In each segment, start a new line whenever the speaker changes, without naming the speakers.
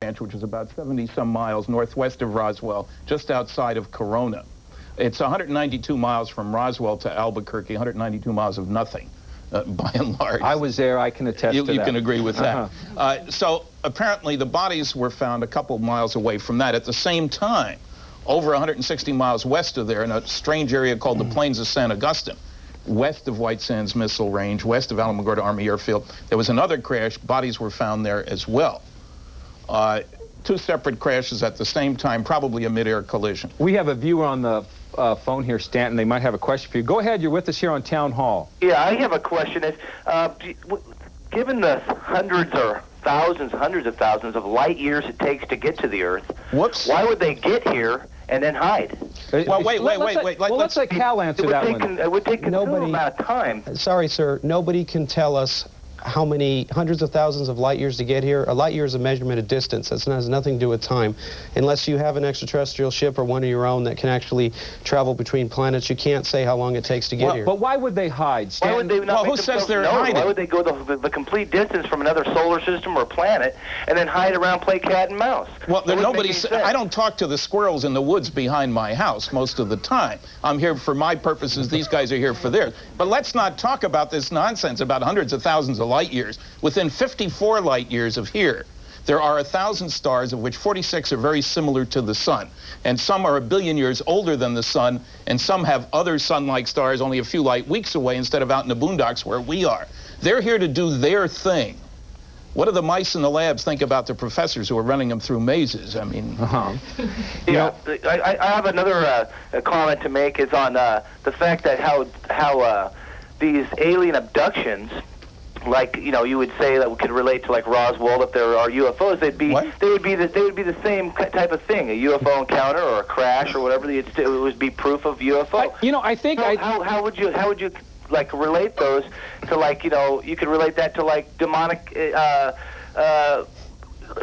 Ranch, which is about 70-some miles northwest of Roswell, just outside of Corona. It's 192 miles from Roswell to Albuquerque, 192 miles of nothing, by and large.
I was there. I can attest to that.
You can agree with that. So apparently the bodies were found a couple miles away from that. At the same time, over 160 miles west of there, in a strange area called the Plains of San Augustine, west of White Sands Missile Range, west of Alamogordo Army Airfield, there was another crash. Bodies were found there as well. Two separate crashes at the same time, probably a mid-air collision.
We have a viewer on the phone here, Stanton. They might have a question for you. Go ahead. You're with us here on Town Hall.
Yeah, I have a question. Given the hundreds of thousands of light years it takes to get to the Earth, why would they get here and then hide?
Well, wait.
Let's let Cal answer that one.
It would take a considerable amount of time.
Sorry, sir. Nobody can tell us how many hundreds of thousands of light years to get here. A light year is a measurement of distance. That has nothing to do with time. Unless you have an extraterrestrial ship or one of your own that can actually travel between planets, you can't say how long it takes to get here.
But why would they hide, Stanton?
Why would they not
who says they're hiding?
Why would they go the complete distance from another solar system or planet and then hide around, play cat and mouse?
Well, I don't talk to the squirrels in the woods behind my house most of the time. I'm here for my purposes. These guys are here for theirs. But let's not talk about this nonsense about hundreds of thousands of light years. Within 54 light years of here, there are 1,000 stars, of which 46 are very similar to the sun. And some are 1 billion years older than the sun, and some have other sun-like stars only a few light weeks away instead of out in the boondocks where we are. They're here to do their thing. What do the mice in the labs think about the professors who are running them through mazes? I mean...
Yeah, I have another comment to make is on the fact that how these alien abductions, like, you know, you would say that we could relate to like Roswell. If there are UFOs, they would be the same type of thing, a UFO encounter or a crash or whatever. It would be proof of UFO.
I think
how would you like relate those to, like, you know, you could relate that to like demonic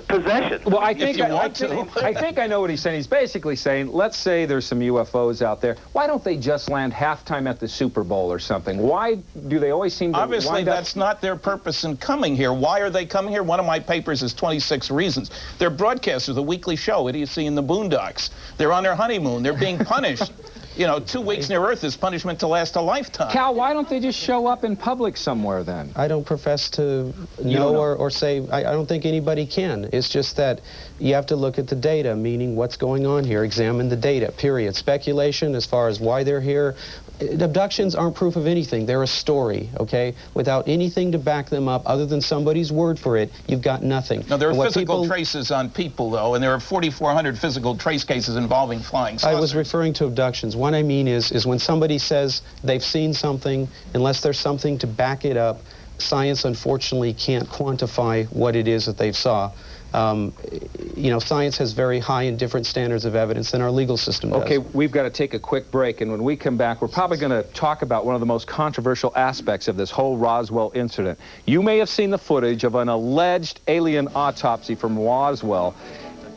possession.
Well, I think I know what he's saying. He's basically saying, let's say there's some UFOs out there. Why don't they just land halftime at the Super Bowl or something? Why do they always seem to
Obviously, that's not their purpose in coming here. Why are they coming here? One of my papers is 26 reasons. They're broadcasters, a weekly show, Idiocy in the Boondocks. They're on their honeymoon. They're being punished. You know, 2 weeks near Earth is punishment to last a lifetime.
Cal, why don't they just show up in public somewhere then?
I don't profess to know or say. I don't think anybody can. It's just that you have to look at the data, meaning what's going on here. Examine the data, period. Speculation as far as why they're here. Abductions aren't proof of anything. They're a story, okay? Without anything to back them up other than somebody's word for it, you've got nothing.
Now, there are physical traces on people, though, and there are 4,400 physical trace cases involving flying saucers.
I was referring to abductions. What I mean is when somebody says they've seen something, unless there's something to back it up, science unfortunately can't quantify what it is that they saw. You know, science has very high and different standards of evidence than our legal system does.
Okay, we've got to take a quick break, and when we come back, we're probably going to talk about one of the most controversial aspects of this whole Roswell incident. You may have seen the footage of an alleged alien autopsy from Roswell.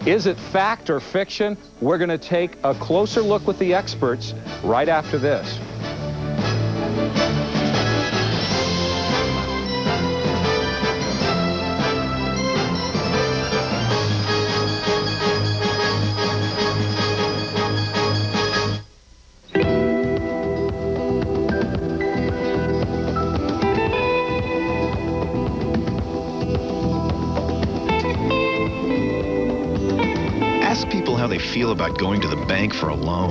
Is it fact or fiction? We're going to take a closer look with the experts right after this.
How they feel about going to the bank for a loan.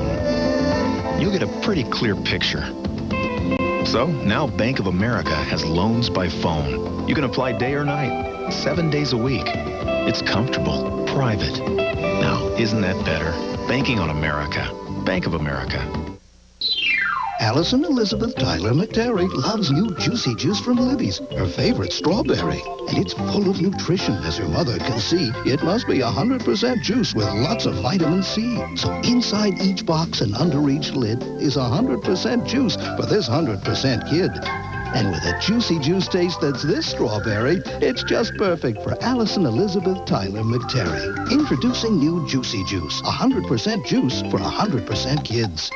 You'll get a pretty clear picture. So now Bank of America has loans by phone. You can apply day or night, 7 days a week. It's comfortable, private. Now, isn't that better? Banking on America. Bank of America.
Allison Elizabeth Tyler McTerry loves new Juicy Juice from Libby's, her favorite strawberry. And it's full of nutrition, as her mother can see. It must be 100% juice with lots of vitamin C. So inside each box and under each lid is 100% juice for this 100% kid. And with a Juicy Juice taste that's this strawberry, it's just perfect for Allison Elizabeth Tyler McTerry. Introducing new Juicy Juice, 100% juice for 100% kids.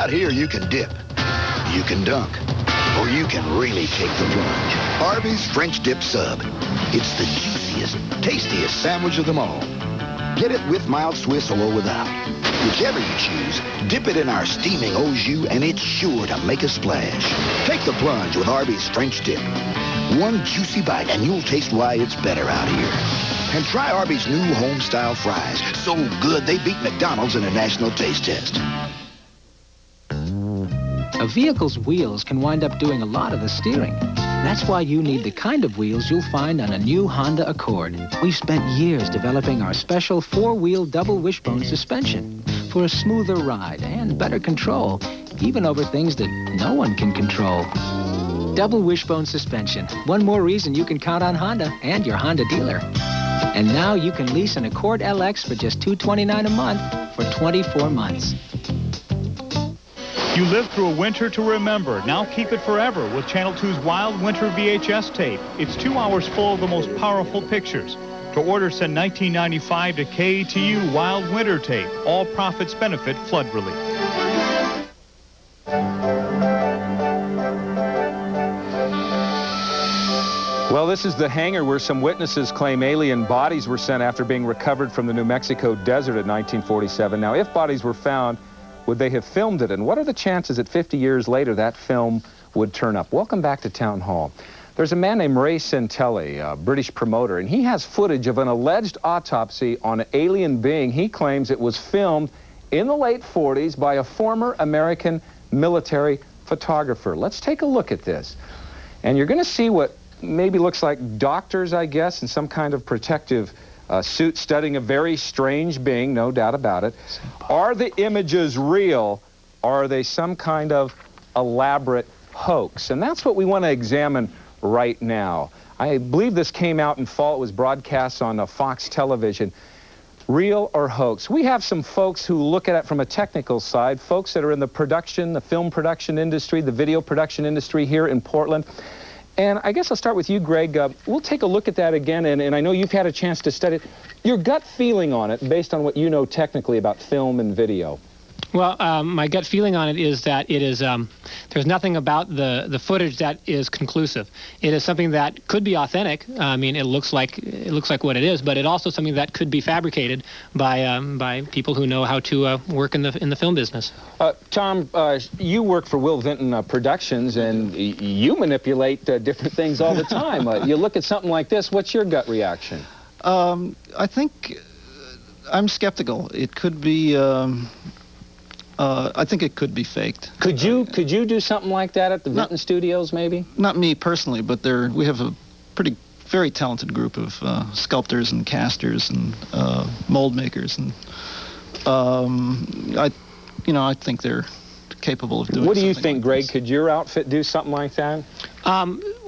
Out here, you can dip, you can dunk, or you can really take the plunge. Arby's French Dip Sub. It's the juiciest, tastiest sandwich of them all. Get it with mild Swiss or without. Whichever you choose, dip it in our steaming au jus, and it's sure to make a splash. Take the plunge with Arby's French Dip. One juicy bite, and you'll taste why it's better out here. And try Arby's new home-style fries. So good, they beat McDonald's in a national taste test.
A vehicle's wheels can wind up doing a lot of the steering. That's why you need the kind of wheels you'll find on a new Honda Accord. We've spent years developing our special four-wheel double wishbone suspension for a smoother ride and better control, even over things that no one can control. Double wishbone suspension. One more reason you can count on Honda and your Honda dealer. And now you can lease an Accord LX for just $229 a month for 24 months.
You lived through a winter to remember. Now keep it forever with Channel 2's Wild Winter VHS tape. It's 2 hours full of the most powerful pictures. To order, send $19.95 to KATU Wild Winter Tape. All profits benefit flood relief.
Well, this is the hangar where some witnesses claim alien bodies were sent after being recovered from the New Mexico desert in 1947. Now, if bodies were found, would they have filmed it? And what are the chances that 50 years later that film would turn up? Welcome back to Town Hall. There's a man named Ray Santelli, a British promoter, and he has footage of an alleged autopsy on an alien being. He claims it was filmed in the late 40s by a former American military photographer. Let's take a look at this. And you're going to see what maybe looks like doctors, I guess, in some kind of protective suit studying a very strange being, no doubt about it. Are the images real, or are they some kind of elaborate hoax? And that's what we want to examine right now. I believe this came out in fall. It was broadcast on Fox television. Real or hoax? We have some folks who look at it from a technical side, folks that are in the production, the film production industry, the video production industry here in Portland. And I guess I'll start with you, Greg. We'll take a look at that again, and I know you've had a chance to study it. Your gut feeling on it, based on what you know technically about film and video.
Well, my gut feeling on it is that it is, there's nothing about the footage that is conclusive. It is something that could be authentic. I mean, it looks like what it is, but it also something that could be fabricated by people who know how to work in the film business.
Tom, you work for Will Vinton Productions, and you manipulate different things all the time. You look at something like this. What's your gut reaction?
I think I'm skeptical. It could be. I think it could be faked.
Could you do something like that at the Vinton Studios, maybe?
Not me personally, but we have a very talented group of sculptors and casters and mold makers, and I think they're capable of doing.
What do you think,
like
Greg?
this.
Could your outfit do something like that?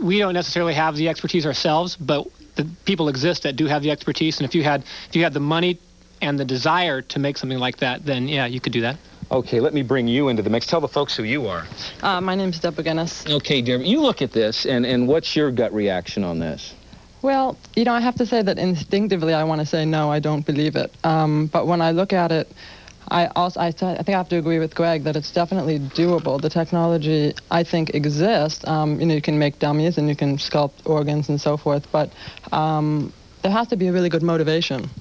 We don't necessarily have the expertise ourselves, but the people exist that do have the expertise, and if you had the money and the desire to make something like that, then yeah, you could do that.
Okay, let me bring you into the mix. Tell the folks who you are.
My name's Deborah Guinness.
Okay, Deborah, you look at this, and what's your gut reaction on this?
Well, I have to say that instinctively I want to say no, I don't believe it. But when I look at it, I think I have to agree with Greg that it's definitely doable. The technology, I think, exists. You can make dummies and you can sculpt organs and so forth, but there has to be a really good motivation.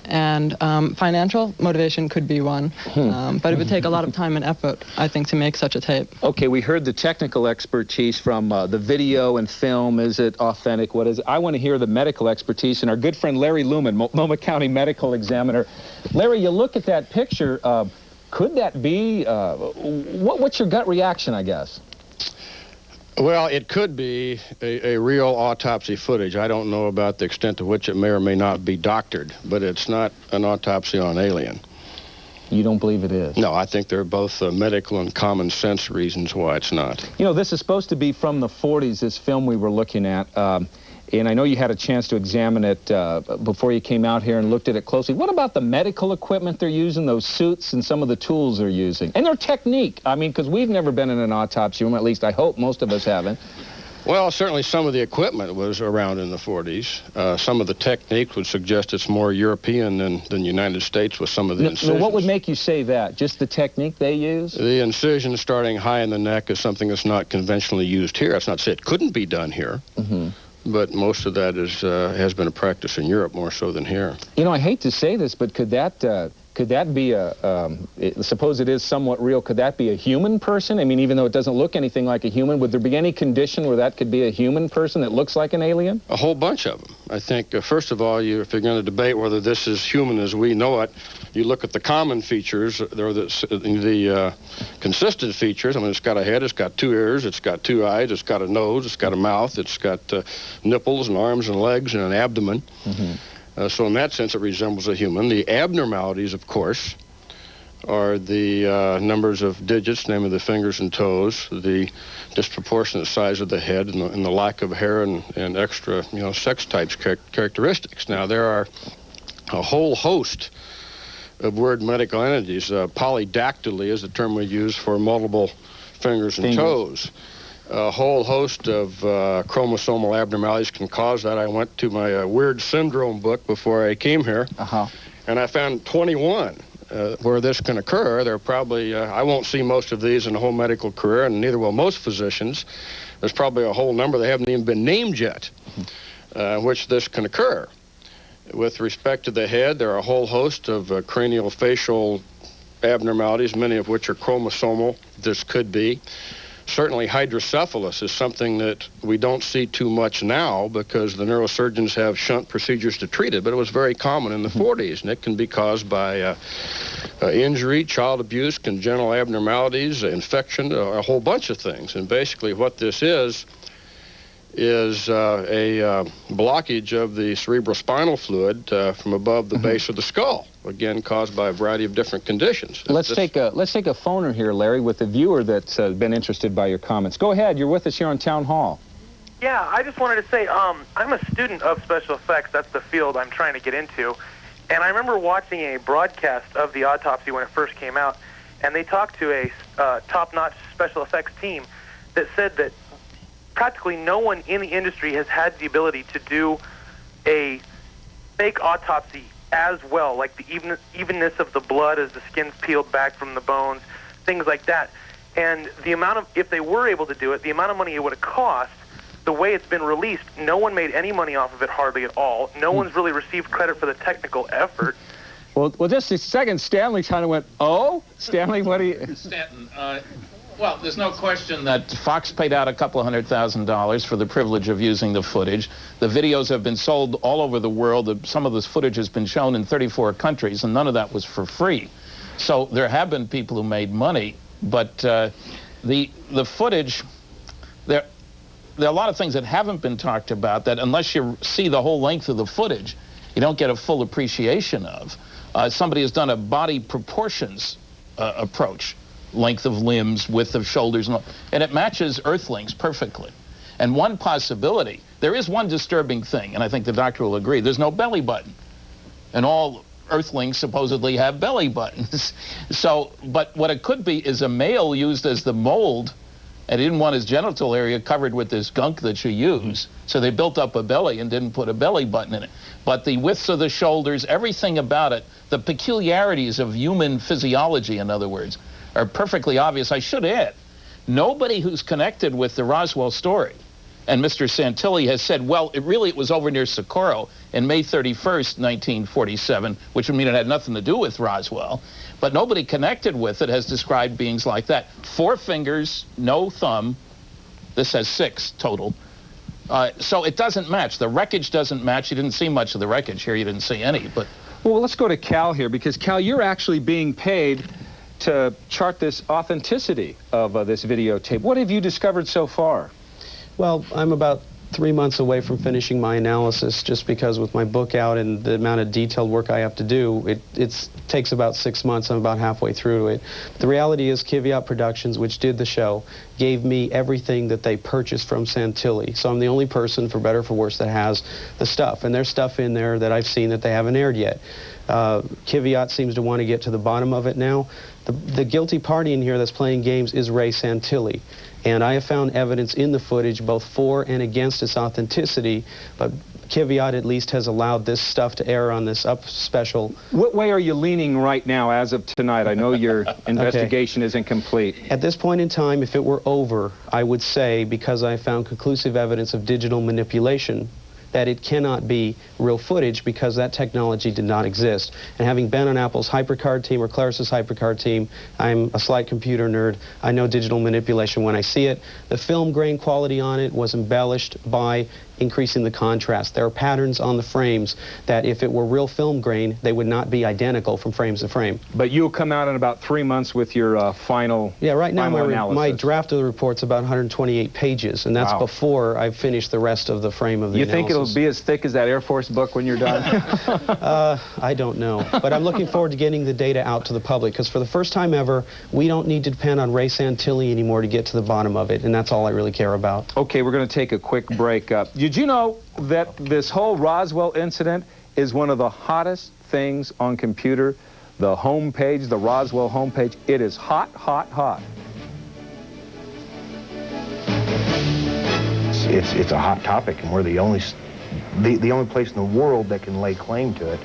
And financial motivation could be one, but it would take a lot of time and effort, I think, to make such a tape.
Okay, we heard the technical expertise from the video and film. Is it authentic? What is it? I want to hear the medical expertise, and our good friend Larry Lumen, Multnomah County Medical Examiner. Larry, you look at that picture, could that be, what's your gut reaction, I guess?
Well, it could be a real autopsy footage. I don't know about the extent to which it may or may not be doctored, but it's not an autopsy on alien.
You don't believe it is?
No, I think there are both medical and common sense reasons why it's not.
You know, this is supposed to be from the 40s, this film we were looking at. And I know you had a chance to examine it before you came out here and looked at it closely. What about the medical equipment they're using, those suits and some of the tools they're using? And their technique. I mean, because we've never been in an autopsy room, at least I hope most of us haven't.
Well, certainly some of the equipment was around in the 40s. Some of the techniques would suggest it's more European than United States with some of the incisions.
What would make you say that? Just the technique they use?
The incision starting high in the neck is something that's not conventionally used here. That's not to say it couldn't be done here. But most of that has been a practice in Europe more so than here.
You know, I hate to say this, but could that be suppose it is somewhat real, could that be a human person? I mean, even though it doesn't look anything like a human, would there be any condition where that could be a human person that looks like an alien?
A whole bunch of them. I think, first of all, if you're going to debate whether this is human as we know it, you look at the common features, or the consistent features. I mean, it's got a head, it's got 2 ears, it's got 2 eyes, it's got a nose, it's got a mouth, it's got nipples and arms and legs and an abdomen. So in that sense, it resembles a human. The abnormalities, of course, are the numbers of digits, namely the fingers and toes, the disproportionate size of the head, and the lack of hair and extra, sex types characteristics. Now, there are a whole host of word medical entities. Polydactyly is the term we use for multiple fingers and toes. A whole host of chromosomal abnormalities can cause that. I went to my weird syndrome book before I came here, and I found 21 where this can occur. There are probably, I won't see most of these in a whole medical career, and neither will most physicians. There's probably a whole number that haven't even been named yet, which this can occur. With respect to the head, there are a whole host of craniofacial abnormalities, many of which are chromosomal. This could be. Certainly hydrocephalus is something that we don't see too much now because the neurosurgeons have shunt procedures to treat it, but it was very common in the 40s, and it can be caused by injury, child abuse, congenital abnormalities, infection, a whole bunch of things. And basically what this is a blockage of the cerebrospinal fluid from above the base of the skull, again caused by a variety of different conditions.
Let's take a phoner here, Larry, with a viewer that's been interested by your comments. Go ahead, you're with us here on Town Hall.
Yeah, I just wanted to say I'm a student of special effects. That's the field I'm trying to get into. And I remember watching a broadcast of the autopsy when it first came out, and they talked to a top-notch special effects team that said that practically no one in the industry has had the ability to do a fake autopsy as well, like the evenness of the blood as the skin's peeled back from the bones, things like that. And the amount of, if they were able to do it, the amount of money it would have cost, the way it's been released, no one made any money off of it hardly at all. No one's really received credit for the technical effort.
Well, just a second, Stanley kind of went, oh? Stanley, what do you...
Stanton, well, there's no question that Fox paid out $200,000 for the privilege of using the footage. The videos have been sold all over the world. Some of this footage has been shown in 34 countries, and none of that was for free. So there have been people who made money, but the footage, there are a lot of things that haven't been talked about that unless you see the whole length of the footage, you don't get a full appreciation of. Somebody has done a body proportions approach. Length of limbs, width of shoulders, and it matches Earthlings perfectly. And one possibility, there is one disturbing thing, and I think the doctor will agree, there's no belly button. And all Earthlings supposedly have belly buttons. So, but what it could be is a male used as the mold, and he didn't want his genital area covered with this gunk that you use. So they built up a belly and didn't put a belly button in it. But the widths of the shoulders, everything about it, the peculiarities of human physiology, in other words, are perfectly obvious. I should add, nobody who's connected with the Roswell story, and Mr. Santilli has said, well, it was over near Socorro in May 31st, 1947, which would mean it had nothing to do with Roswell, but nobody connected with it has described beings like that. 4 fingers, no thumb. This has 6 total. So it doesn't match. The wreckage doesn't match. You didn't see much of the wreckage here. You didn't see any. But
well, let's go to Cal here, because Cal, you're actually being paid to chart this authenticity of this videotape. What have you discovered so far?
Well, I'm about 3 months away from finishing my analysis, just because with my book out and the amount of detailed work I have to do, it takes about 6 months. I'm about halfway through to it. The reality is Kiviat Productions, which did the show, gave me everything that they purchased from Santilli. So I'm the only person, for better or for worse, that has the stuff. And there's stuff in there that I've seen that they haven't aired yet. Kiviat seems to want to get to the bottom of it now. The guilty party in here that's playing games is Ray Santilli. And I have found evidence in the footage both for and against its authenticity, but Kiviat at least has allowed this stuff to air on this up special.
What way are you leaning right now as of tonight? I know your investigation isn't complete.
At this point in time, if it were over, I would say, because I found conclusive evidence of digital manipulation, that it cannot be real footage because that technology did not exist. And having been on Apple's HyperCard team or Claris's HyperCard team, I'm a slight computer nerd. I know digital manipulation when I see it. The film grain quality on it was embellished by increasing the contrast. There are patterns on the frames that if it were real film grain, they would not be identical from frame to frame.
But you'll come out in about 3 months with your final
Yeah, right now my
analysis.
draft of the report's about 128 pages, and that's before I've finished the rest of the frame of the
You
analysis.
think it'll be as thick as that Air Force book when you're done?
I don't know, but I'm looking forward to getting the data out to the public, because for the first time ever, we don't need to depend on Ray Santilli anymore to get to the bottom of it, and that's all I really care about.
Okay, we're going to take a quick break. Did you know that this whole Roswell incident is one of the hottest things on computer? The homepage, the Roswell homepage, it is hot, hot, hot.
It's a hot topic, and we're the only place in the world that can lay claim to it.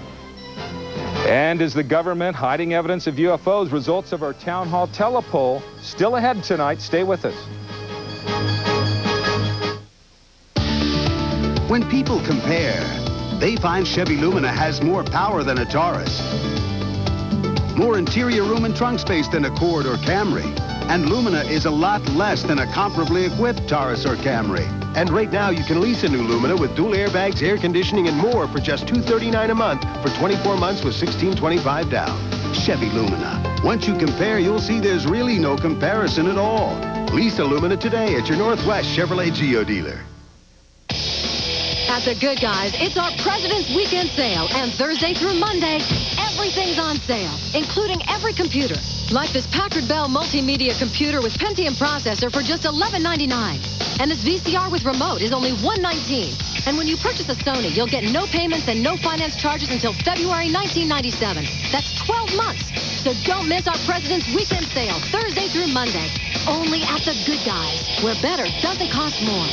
And is the government hiding evidence of UFOs? Results of our town hall telepoll still ahead tonight. Stay with us.
When people compare, they find Chevy Lumina has more power than a Taurus, more interior room and trunk space than Accord or Camry, and Lumina is a lot less than a comparably equipped Taurus or Camry.
And right now, you can lease a new Lumina with dual airbags, air conditioning, and more for just $239 a month for 24 months with $1,625 down.
Chevy Lumina. Once you compare, you'll see there's really no comparison at all.
Lease a Lumina today at your Northwest Chevrolet Geo dealer.
At the Good Guys, it's our President's Weekend Sale, and Thursday through Monday, everything's on sale, including every computer. Like this Packard Bell multimedia computer with Pentium processor for just $11.99. And this VCR with remote is only $119. And when you purchase a Sony, you'll get no payments and no finance charges until February 1997. That's 12 months. So don't miss our President's Weekend Sale, Thursday through Monday. Only at the Good Guys, where better doesn't cost more.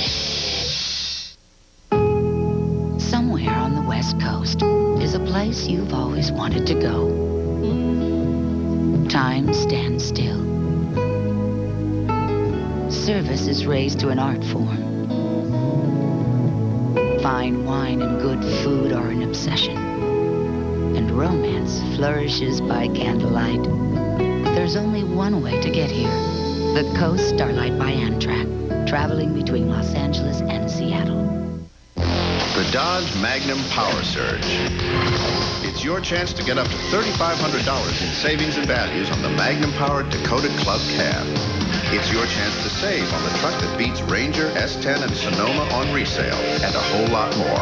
Somewhere on the West Coast is a place you've always wanted to go. Time stands still. Service is raised to an art form. Fine wine and good food are an obsession. And romance flourishes by candlelight. There's only one way to get here. The Coast Starlight by Amtrak, traveling between Los Angeles and Seattle.
The Dodge Magnum Power Surge. It's your chance to get up to $3,500 in savings and values on the Magnum-powered Dakota Club cab. It's your chance to save on the truck that beats Ranger, S10, and Sonoma on resale, and a whole lot more.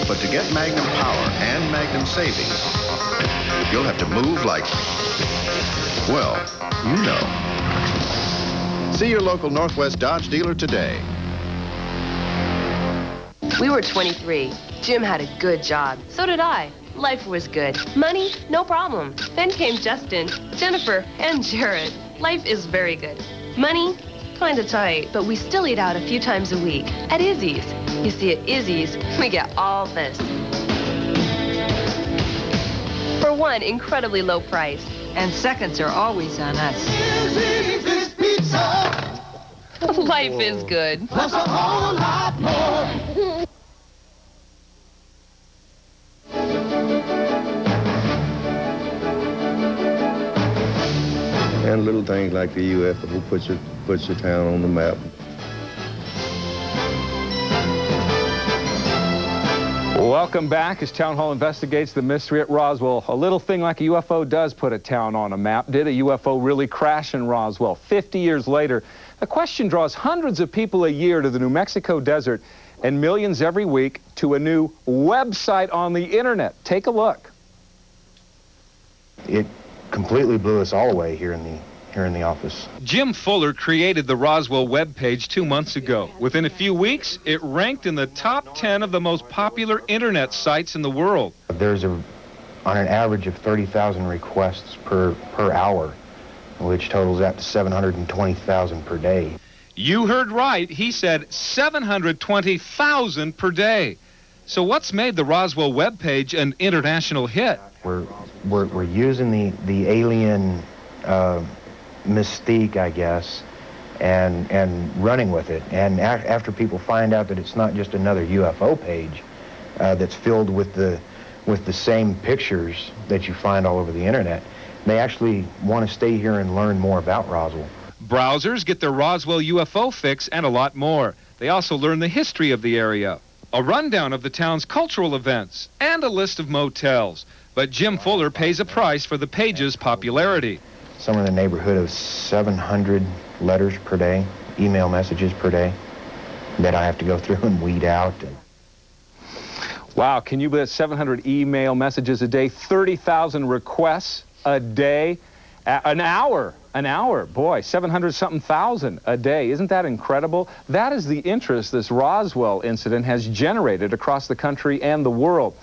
But to get Magnum Power and Magnum Savings, you'll have to move like, well, you know. See your local Northwest Dodge dealer today.
We were 23. Jim had a good job. So did I. Life was good. Money, no problem. Then came Justin, Jennifer, and Jared. Life is very good. Money, kinda tight, but we still eat out a few times a week at Izzy's. You see, at Izzy's, we get all this. For one incredibly low price. And seconds are always on us. Izzy's Pizza. Life is good.
Plus a whole lot more.
And little things like the UFO puts your town on the map.
Welcome back as Town Hall investigates the mystery at Roswell. A little thing like a UFO does put a town on a map. Did a UFO really crash in Roswell? 50 years later, the question draws hundreds of people a year to the New Mexico desert and millions every week to a new website on the internet. Take a look.
It completely blew us all away here in here in the office.
Jim Fuller created the Roswell webpage 2 months ago. Within a few weeks, it ranked in the top 10 of the most popular internet sites in the world.
There's on an average of 30,000 requests per hour, which totals out to 720,000 per day.
You heard right. He said 720,000 per day. So what's made the Roswell webpage an international hit?
We're using the alien mystique, I guess, and running with it. And after people find out that it's not just another UFO page that's filled with the same pictures that you find all over the internet, they actually want to stay here and learn more about Roswell.
Browsers get their Roswell UFO fix and a lot more. They also learn the history of the area, a rundown of the town's cultural events, and a list of motels. But Jim Fuller pays a price for the page's popularity.
Somewhere in the neighborhood of 700 letters per day, email messages per day, that I have to go through and weed out.
Wow, can you believe 700 email messages a day, 30,000 requests a day, an hour, boy, 700-something thousand a day. Isn't that incredible? That is the interest this Roswell incident has generated across the country and the world.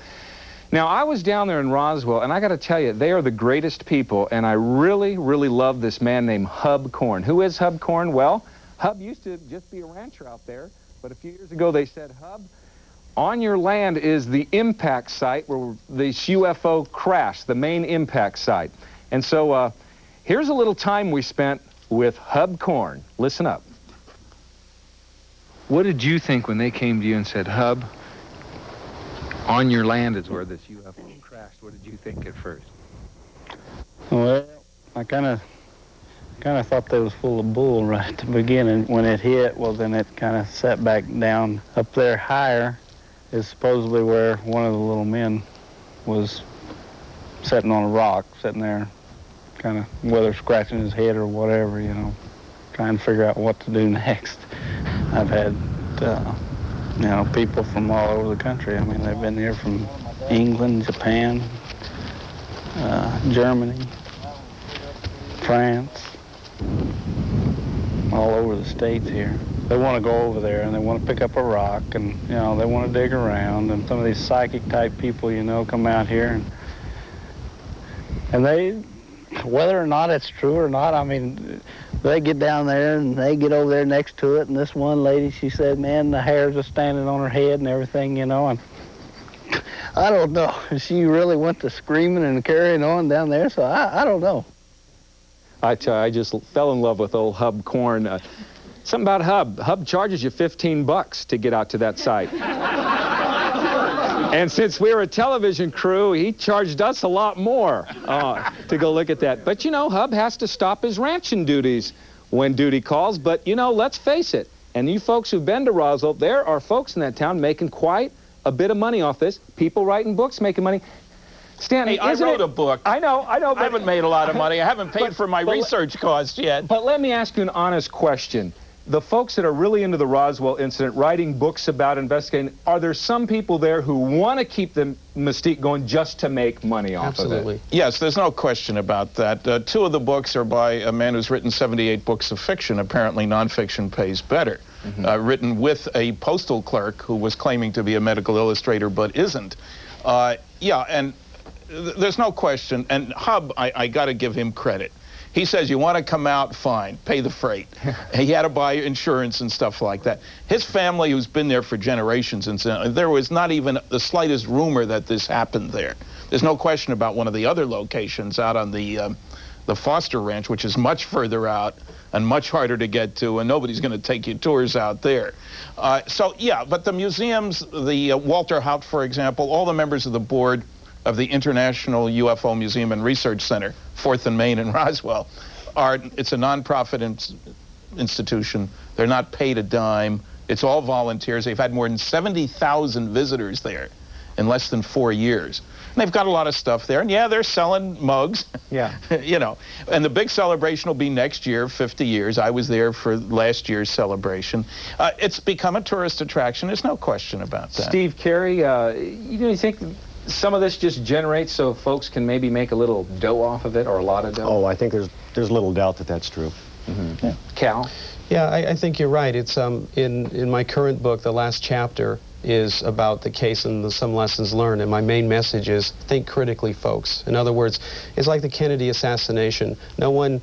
Now, I was down there in Roswell, and I got to tell you, they are the greatest people, and I really, really love this man named Hub Corn. Who is Hub Corn? Well, Hub used to just be a rancher out there, but a few years ago they said, Hub, on your land is the impact site where this UFO crashed, the main impact site. And so here's a little time we spent with Hub Corn. Listen up. What did you think when they came to you and said, Hub, on your land is where this UFO crashed? What did you think at first?
Well, I kind of thought they was full of bull right at the beginning. When it hit, well, then it kind of sat back down. Up there higher is supposedly where one of the little men was sitting on a rock, sitting there, kind of whether scratching his head or whatever, you know, trying to figure out what to do next. I've had, you know, people from all over the country. I mean, they've been here from England, Japan, Germany, France, all over the states here. They want to go over there and they want to pick up a rock and, you know, they want to dig around. And some of these psychic type people, you know, come out here and they, whether or not it's true or not, I mean, they get down there and they get over there next to it. And this one lady, she said, man, the hairs are standing on her head and everything, you know. And I don't know. She really went to screaming and carrying on down there, so I don't know.
I tell you, I just fell in love with old Hub Corn. Something about Hub. Hub charges you $15 to get out to that site. And since we were a television crew, he charged us a lot more to go look at that. But, you know, Hub has to stop his ranching duties when duty calls. But, you know, let's face it, and you folks who've been to Roswell, there are folks in that town making quite a bit of money off this. People writing books making money. Stanley,
hey, I wrote a book.
I know.
I haven't made a lot of money. I haven't paid for my research costs yet.
But let me ask you an honest question. The folks that are really into the Roswell incident, writing books about investigating, are there some people there who want to keep the mystique going just to make money off of it?
Absolutely. Yes, there's no question about that. 2 of the books are by a man who's written 78 books of fiction. Apparently, nonfiction pays better. Written with a postal clerk who was claiming to be a medical illustrator but isn't. Yeah, and there's no question. And Hub, I got to give him credit. He says, you want to come out, fine, pay the freight. He had to buy insurance and stuff like that. His family, who's been there for generations, and there was not even the slightest rumor that this happened there. There's no question about one of the other locations out on the Foster Ranch, which is much further out and much harder to get to, and nobody's going to take you tours out there. So, yeah, but the museums, the Walter Haut, for example, all the members of the board of the International UFO Museum and Research Center, 4th and Main in Roswell, it's a nonprofit institution. They're not paid a dime. It's all volunteers. They've had more than 70,000 visitors there in less than 4 years. And they've got a lot of stuff there. And yeah, they're selling mugs.
Yeah.
You know, and the big celebration will be next year, 50 years. I was there for last year's celebration. It's become a tourist attraction. There's no question about that.
Steve Carey, you think some of this just generates so folks can maybe make a little dough off of it, or a lot of dough?
Oh, I think there's little doubt that that's true.
Mm-hmm. Yeah. Cal?
Yeah, I think you're right. It's in my current book, the last chapter is about the case and some lessons learned, and my main message is think critically, folks. In other words, it's like the Kennedy assassination. No one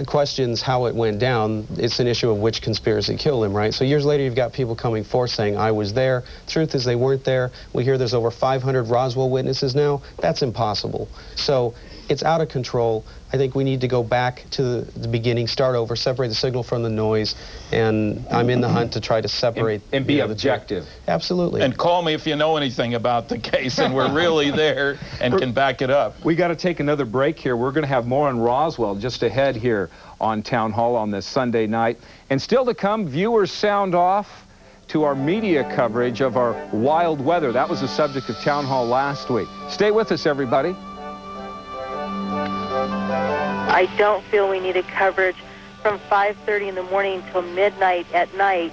questions how it went down. It's an issue of which conspiracy killed him, right? So years later, you've got people coming forth saying, I was there. Truth is, they weren't there. We hear there's over 500 Roswell witnesses now. That's impossible. So it's out of control. I think we need to go back to the beginning, start over, separate the signal from the noise, and I'm in the hunt to try to separate
and be objective.
Absolutely.
And call me if you know anything about the case and we're really there and can back it up.
We got to take another break here. We're going to have more on Roswell just ahead here on Town Hall on this Sunday night. And still to come, viewers sound off to our media coverage of our wild weather. That was the subject of Town Hall last week. Stay with us, everybody.
I don't feel we needed coverage from 5:30 in the morning till midnight at night.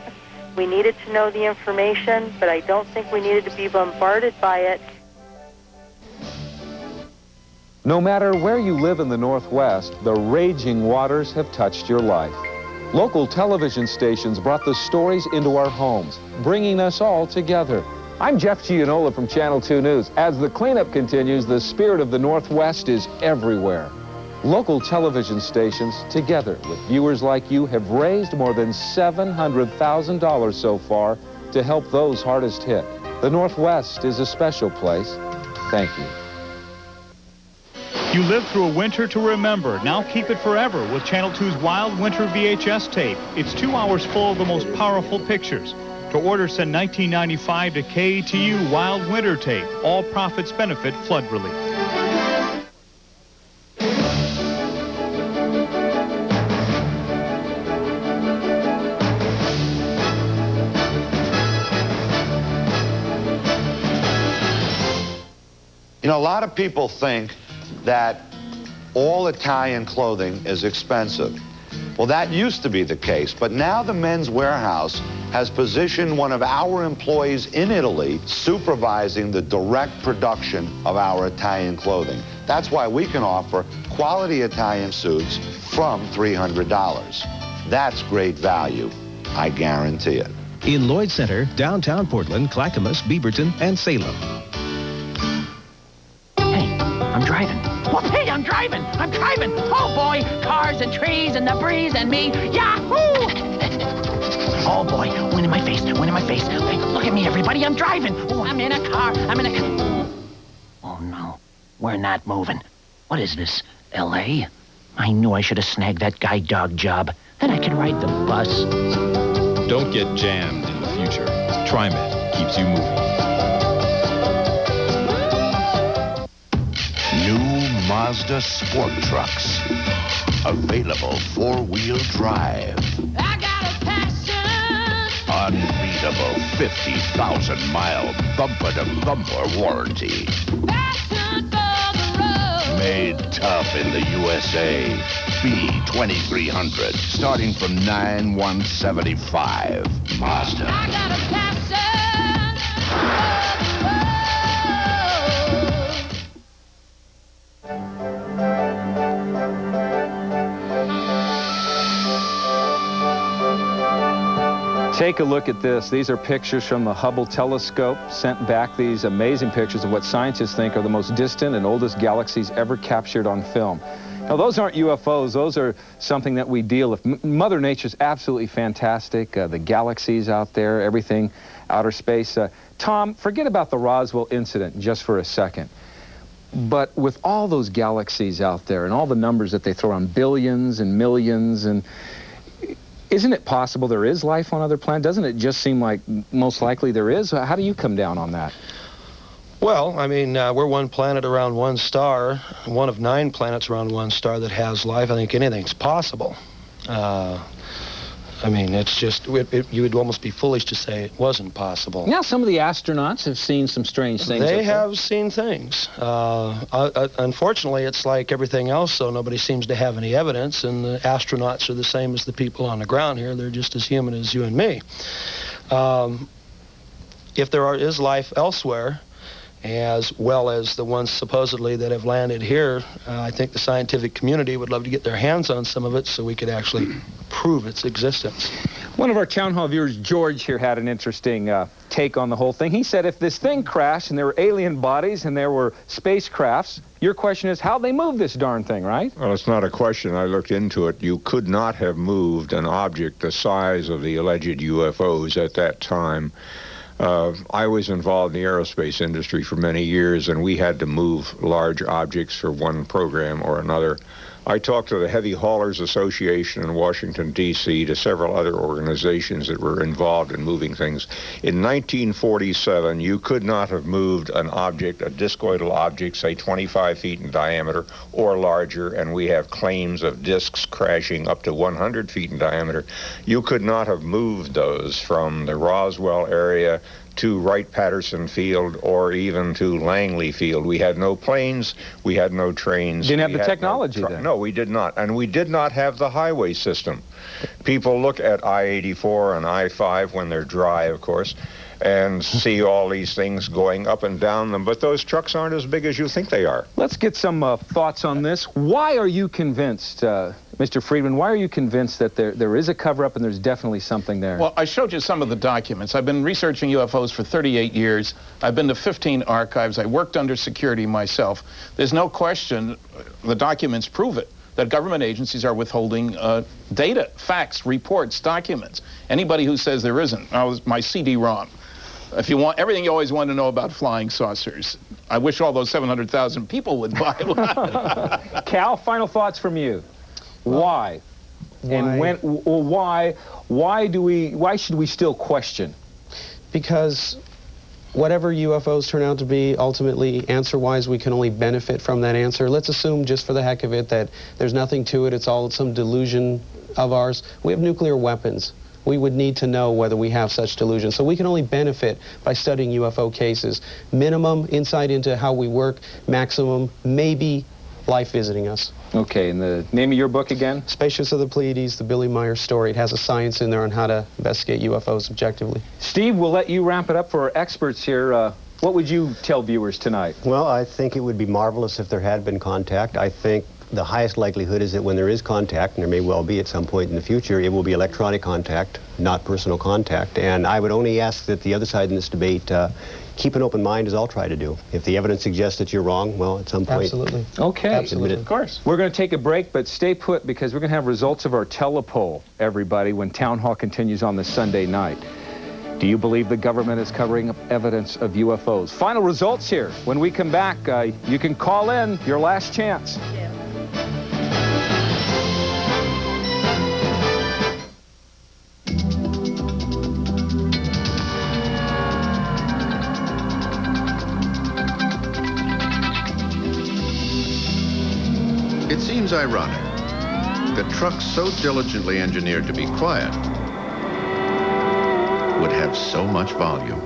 We needed to know the information, but I don't think we needed to be bombarded by it.
No matter where you live in the Northwest, the raging waters have touched your life. Local television stations brought the stories into our homes, bringing us all together. I'm Jeff Gianola from Channel 2 News. As the cleanup continues, the spirit of the Northwest is everywhere. Local television stations, together with viewers like you, have raised more than $700,000 so far to help those hardest hit. The Northwest is a special place. Thank you.
You lived through a winter to remember. Now keep it forever with Channel 2's Wild Winter VHS tape. It's 2 hours full of the most powerful pictures. To order, send 1995 to KATU Wild Winter tape. All profits benefit flood relief.
You know, a lot of people think that all Italian clothing is expensive. Well, that used to be the case, but now the Men's Warehouse has positioned one of our employees in Italy supervising the direct production of our Italian clothing. That's why we can offer quality Italian suits from $300. That's great value. I guarantee it.
In Lloyd Center, downtown Portland, Clackamas, Beaverton, and Salem.
I'm driving. Well, hey, I'm driving. I'm driving. Oh, boy. Cars and trees and the breeze and me. Yahoo! Oh, boy. Wind in my face. Wind in my face. Hey, look at me, everybody. I'm driving. Oh, I'm in a car. I'm in a car. Oh, no. We're not moving. What is this, L.A.? I knew I should have snagged that guide dog job. Then I could ride the bus.
Don't get jammed in the future. TriMet keeps you moving.
New Mazda sport trucks. Available four-wheel drive.
I got a passion.
Unbeatable 50,000-mile bumper-to-bumper warranty.
Passion for the road.
Made tough in the USA. B2300, starting from $9,175. Mazda.
I got a passion for the road.
Take a look at this. These are pictures from the Hubble telescope, sent back these amazing pictures of what scientists think are the most distant and oldest galaxies ever captured on film. Now, those aren't UFOs. Those are something that we deal with. Mother Nature's absolutely fantastic. The galaxies out there, everything, outer space. Tom, forget about the Roswell incident just for a second. But with all those galaxies out there and all the numbers that they throw on, billions and millions, and isn't it possible there is life on other planets? Doesn't it just seem like most likely there is? How do you come down on that?
Well, I mean, we're one planet around one star, one of 9 planets around one star that has life. I think anything's possible. I mean, it's just, you would almost be foolish to say it wasn't possible.
Now, some of the astronauts have seen some strange things.
They have seen things. Unfortunately, it's like everything else, though. Nobody seems to have any evidence, and the astronauts are the same as the people on the ground here. They're just as human as you and me. If there is life elsewhere, as well as the ones supposedly that have landed here. I think the scientific community would love to get their hands on some of it so we could actually prove its existence.
One of our town hall viewers, George, here had an interesting take on the whole thing. He said if this thing crashed and there were alien bodies and there were spacecrafts, your question is how they move this darn thing, right?
Well, it's not a question. I looked into it. You could not have moved an object the size of the alleged UFOs at that time. I was involved in the aerospace industry for many years, and we had to move large objects for one program or another. I talked to the Heavy Haulers Association in Washington, D.C., to several other organizations that were involved in moving things. In 1947, you could not have moved an object, a discoidal object, say 25 feet in diameter or larger, and we have claims of discs crashing up to 100 feet in diameter. You could not have moved those from the Roswell area to Wright-Patterson Field or even to Langley Field. We had no planes, we had no trains.
Didn't have the technology then?
No, we did not. And we did not have the highway system. People look at I-84 and I-5 when they're dry, of course, and see all these things going up and down them, but those trucks aren't as big as you think they are.
Let's get some thoughts on this. Why are you convinced, Mr. Friedman, why are you convinced that there is a cover-up and there's definitely something there?
Well, I showed you some of the documents. I've been researching UFOs for 38 years. I've been to 15 archives. I worked under security myself. There's no question, the documents prove it, that government agencies are withholding data, facts, reports, documents. Anybody who says there isn't, my CD-ROM. If you want everything you always want to know about flying saucers, I wish all those 700,000 people would buy one.
Cal, final thoughts from you. Why? And when? Or why should we still question?
Because whatever UFOs turn out to be, ultimately, answer-wise, we can only benefit from that answer. Let's assume, just for the heck of it, that there's nothing to it. It's all some delusion of ours. We have nuclear weapons. We would need to know whether we have such delusions. So we can only benefit by studying UFO cases. Minimum insight into how we work, maximum maybe life visiting us.
Okay, and the name of your book again?
Spaceships of the Pleiades, the Billy Meyer story. It has a science in there on how to investigate UFOs objectively.
Steve, we'll let you wrap it up for our experts here. What would you tell viewers tonight?
Well, I think it would be marvelous if there had been contact. I think the highest likelihood is that when there is contact, and there may well be at some point in the future, it will be electronic contact, not personal contact. And I would only ask that the other side in this debate keep an open mind, as I'll try to do. If the evidence suggests that you're wrong, well, at some point...
Absolutely.
Okay.
Absolutely.
Of course.
We're going to take a break, but stay put because we're going to have results of our telepoll, everybody, when Town Hall continues on this Sunday night. Do you believe the government is covering up evidence of UFOs? Final results here. When we come back, you can call in, your last chance.
It seems ironic that trucks so diligently engineered to be quiet would have so much volume.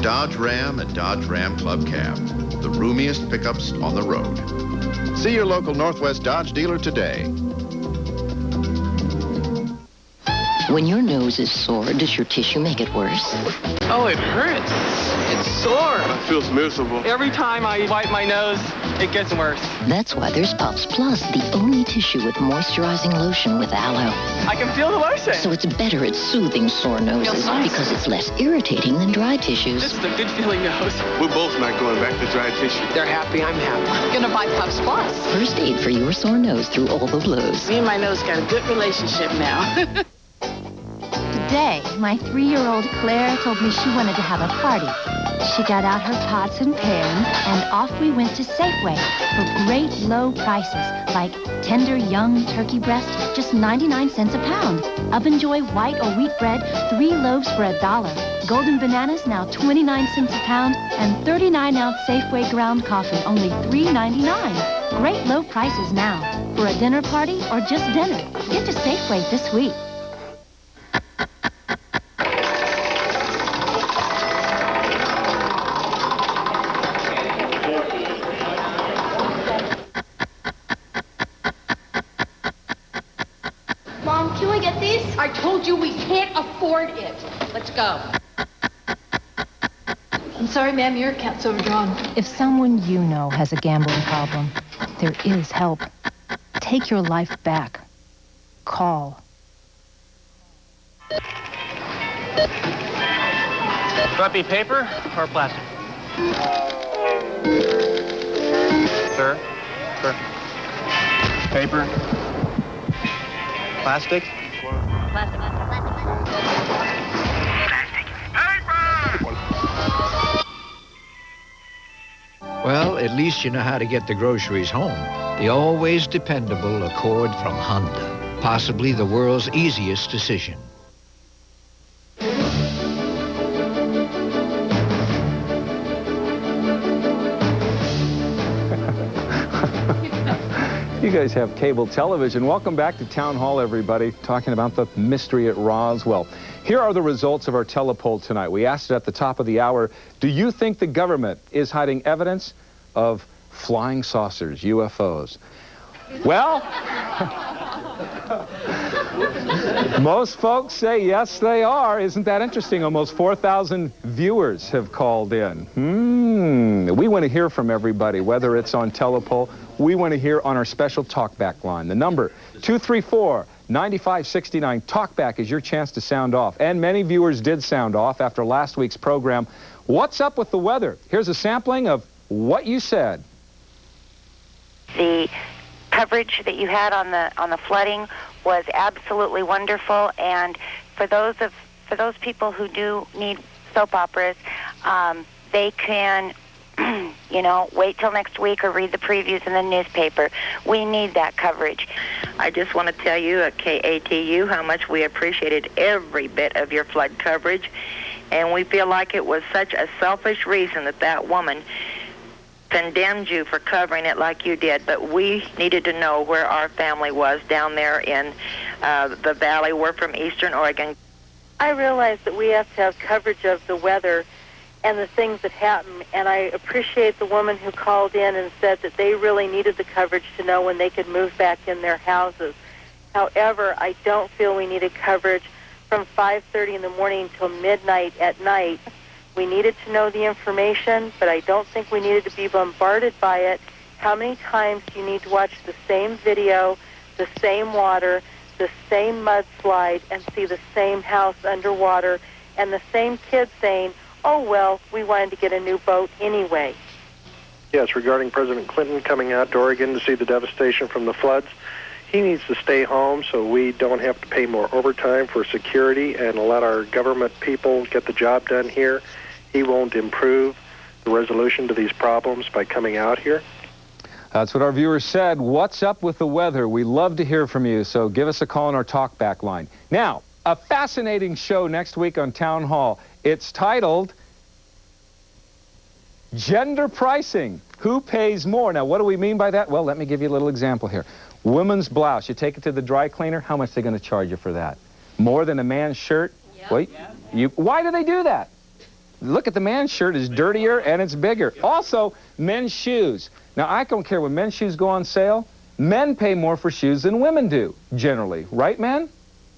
Dodge Ram and Dodge Ram Club Cab, the roomiest pickups on the road. See your local Northwest Dodge dealer today.
When your nose is sore, does your tissue make it worse?
Oh, it hurts. It's sore. It feels miserable. Every time I wipe my nose, it gets worse.
That's why there's Puffs Plus, the only tissue with moisturizing lotion with aloe.
I can feel the lotion.
So it's better at soothing sore noses because it's less irritating than dry tissues.
This is a good feeling nose. We're both not going back to dry tissue. They're happy, I'm happy. I'm gonna buy Puffs Plus.
First aid for your sore nose through all the blows.
Me and my nose got a good relationship now.
Today, my 3-year-old Claire told me she wanted to have a party. She got out her pots and pans, and off we went to Safeway for great low prices, like tender young turkey breast, just 99 cents a pound. Oven Joy white or wheat bread, 3 loaves for $1. Golden bananas, now 29 cents a pound, and 39-ounce Safeway ground coffee, only $3.99. Great low prices now. For a dinner party or just dinner, get to Safeway this week.
Mom, can we get these? I told you we can't afford it. Let's go. I'm sorry, ma'am, your account's overdrawn.
If someone you know has a gambling problem, there is help. Take your life back. Call.
Would that be paper or plastic? Sir? Sir? Paper? Plastic?
Well, at least you know how to get the groceries home. The always dependable Accord from Honda. Possibly the world's easiest decision.
You guys have cable television. Welcome back to Town Hall, everybody, talking about the mystery at Roswell. Here are the results of our telepoll tonight. We asked it at the top of the hour, do you think the government is hiding evidence of flying saucers, UFOs? Well, most folks say yes, they are. Isn't that interesting? Almost 4,000 viewers have called in. We want to hear from everybody, whether it's on telepoll. We want to hear on our special talkback line. The number, 234-9569. Talkback is your chance to sound off. And many viewers did sound off after last week's program. What's up with the weather? Here's a sampling of what you said.
The coverage that you had on the flooding was absolutely wonderful, and for those people who do need soap operas, they can wait till next week or read the previews in the newspaper. We need that coverage.
I just want to tell you at KATU how much we appreciated every bit of your flood coverage, and we feel like it was such a selfish reason that woman condemned you for covering it like you did, but we needed to know where our family was down there in the valley. We're from Eastern Oregon.
I realize that we have to have coverage of the weather and the things that happen, and I appreciate the woman who called in and said that they really needed the coverage to know when they could move back in their houses. However, I don't feel we needed coverage from 5:30 in the morning till midnight at night. We needed to know the information, but I don't think we needed to be bombarded by it. How many times do you need to watch the same video, the same water, the same mudslide, and see the same house underwater, and the same kids saying, oh, well, we wanted to get a new boat anyway?
Yes, regarding President Clinton coming out to Oregon to see the devastation from the floods, he needs to stay home so we don't have to pay more overtime for security and let our government people get the job done here. He won't improve the resolution to these problems by coming out here.
That's what our viewers said. What's up with the weather? We love to hear from you, so give us a call on our talkback line. Now, a fascinating show next week on Town Hall. It's titled Gender Pricing. Who pays more? Now, what do we mean by that? Well, let me give you a little example here. Women's blouse. You take it to the dry cleaner. How much are they going to charge you for that? More than a man's shirt? Yep. Wait. Yep. Why do they do that? Look at the man's shirt is dirtier and it's bigger. Also, men's shoes. Now, I don't care when men's shoes go on sale. Men pay more for shoes than women do, generally. Right, men?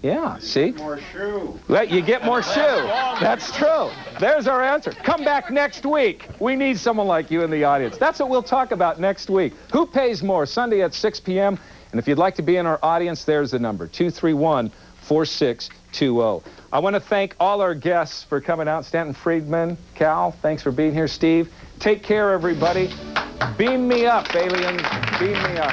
Yeah, see?
More shoe.
You get more shoe. That's true. There's our answer. Come back next week. We need someone like you in the audience. That's what we'll talk about next week. Who pays more? Sunday at 6 p.m. And if you'd like to be in our audience, there's the number, 231-4620. I want to thank all our guests for coming out. Stanton Friedman, Cal, thanks for being here. Steve, take care, everybody. Beam me up, aliens. Beam me up.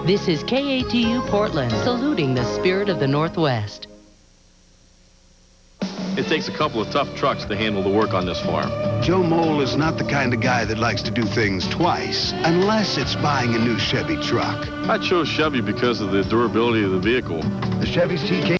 This is KATU Portland, saluting the spirit of the Northwest.
It takes a couple of tough trucks to handle the work on this farm.
Joe Mole is not the kind of guy that likes to do things twice, unless it's buying a new Chevy truck.
I chose Chevy because of the durability of the vehicle.
The Chevy's TK